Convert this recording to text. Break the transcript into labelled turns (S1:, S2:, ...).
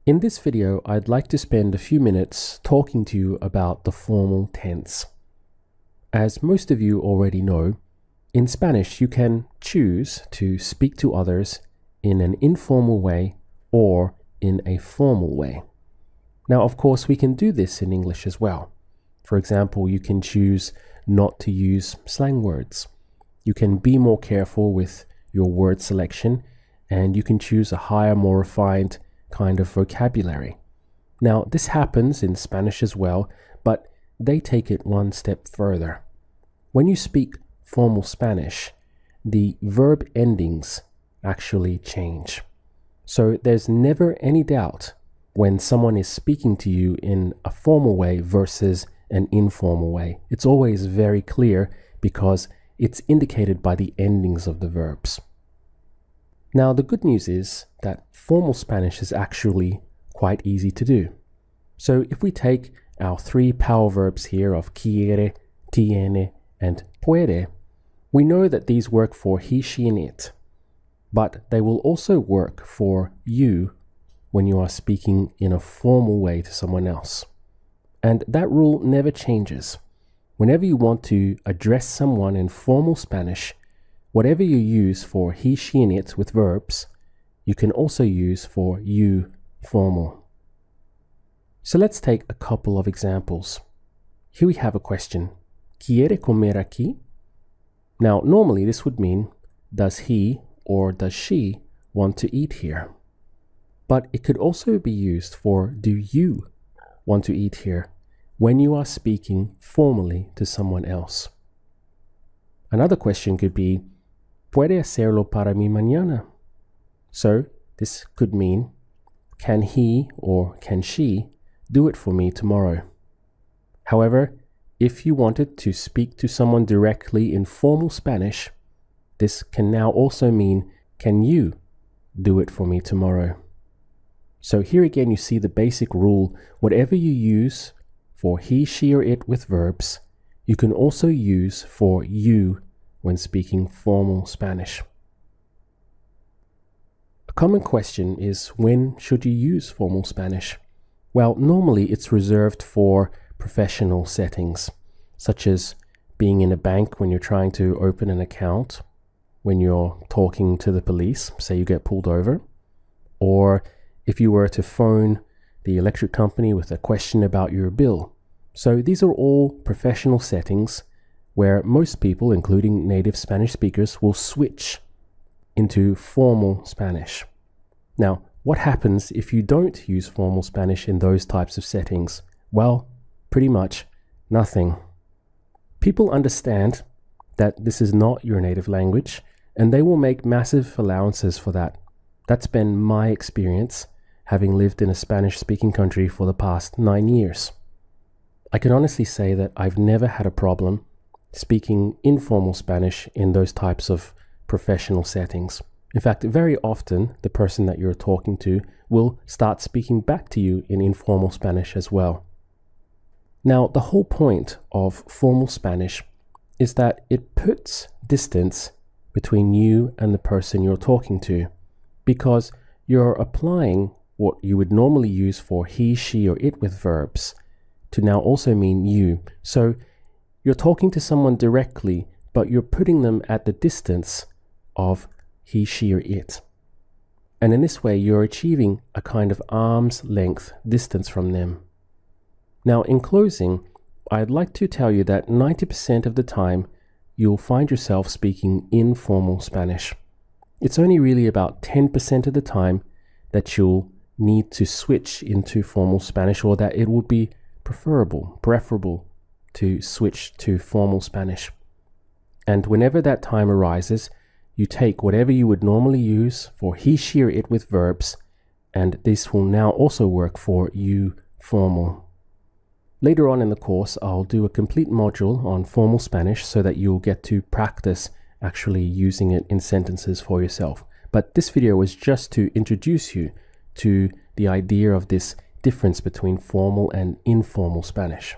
S1: In this video, I'd like to spend a few minutes talking to you about the formal tense. As most of you already know, in Spanish you can choose to speak to others in an informal way or in a formal way. Now, of course, we can do this in English as well. For example, you can choose not to use slang words. You can be more careful with your word selection, and you can choose a higher, more refined kind of vocabulary. Now, this happens in Spanish as well, but they take it one step further. When you speak formal Spanish, the verb endings actually change. So there's never any doubt when someone is speaking to you in a formal way versus an informal way. It's always very clear because it's indicated by the endings of the verbs. Now, the good news is that formal Spanish is actually quite easy to do. So if we take our three power verbs here of quiere, tiene, and puede, we know that these work for he, she, and it, but they will also work for you when you are speaking in a formal way to someone else. And that rule never changes. Whenever you want to address someone in formal Spanish, whatever you use for he, she, and it with verbs, you can also use for you formal. So let's take a couple of examples. Here we have a question. ¿Quiere comer aquí? Now, normally this would mean, does he or does she want to eat here? But it could also be used for, do you want to eat here, when you are speaking formally to someone else. Another question could be, ¿Puede hacerlo para mí mañana? So this could mean, can he or can she do it for me tomorrow? However, if you wanted to speak to someone directly in formal Spanish, this can now also mean, can you do it for me tomorrow? So here again you see the basic rule. Whatever you use for he, she, or it with verbs, you can also use for you when speaking formal Spanish. A common question is, when should you use formal Spanish? Well, normally it's reserved for professional settings, such as being in a bank when you're trying to open an account, when you're talking to the police, say you get pulled over, or if you were to phone the electric company with a question about your bill. So these are all professional settings where most people, including native Spanish speakers, will switch into formal Spanish. Now, what happens if you don't use formal Spanish in those types of settings? Well, pretty much nothing. People understand that this is not your native language, and they will make massive allowances for that. That's been my experience, having lived in a Spanish-speaking country for the past 9 years. I can honestly say that I've never had a problem speaking informal Spanish in those types of professional settings. In fact, very often the person that you're talking to will start speaking back to you in informal Spanish as well. Now, the whole point of formal Spanish is that it puts distance between you and the person you're talking to, because you're applying what you would normally use for he, she, or it with verbs to now also mean you. So you're talking to someone directly, but you're putting them at the distance of he, she, or it. And in this way, you're achieving a kind of arm's length distance from them. Now, in closing, I'd like to tell you that 90% of the time, you'll find yourself speaking informal Spanish. It's only really about 10% of the time that you'll need to switch into formal Spanish, or that it would be preferable to switch to formal Spanish. And whenever that time arises, you take whatever you would normally use for he, she, or it with verbs, and this will now also work for you formal. Later on in the course, I'll do a complete module on formal Spanish so that you'll get to practice actually using it in sentences for yourself. But this video was just to introduce you to the idea of this difference between formal and informal Spanish.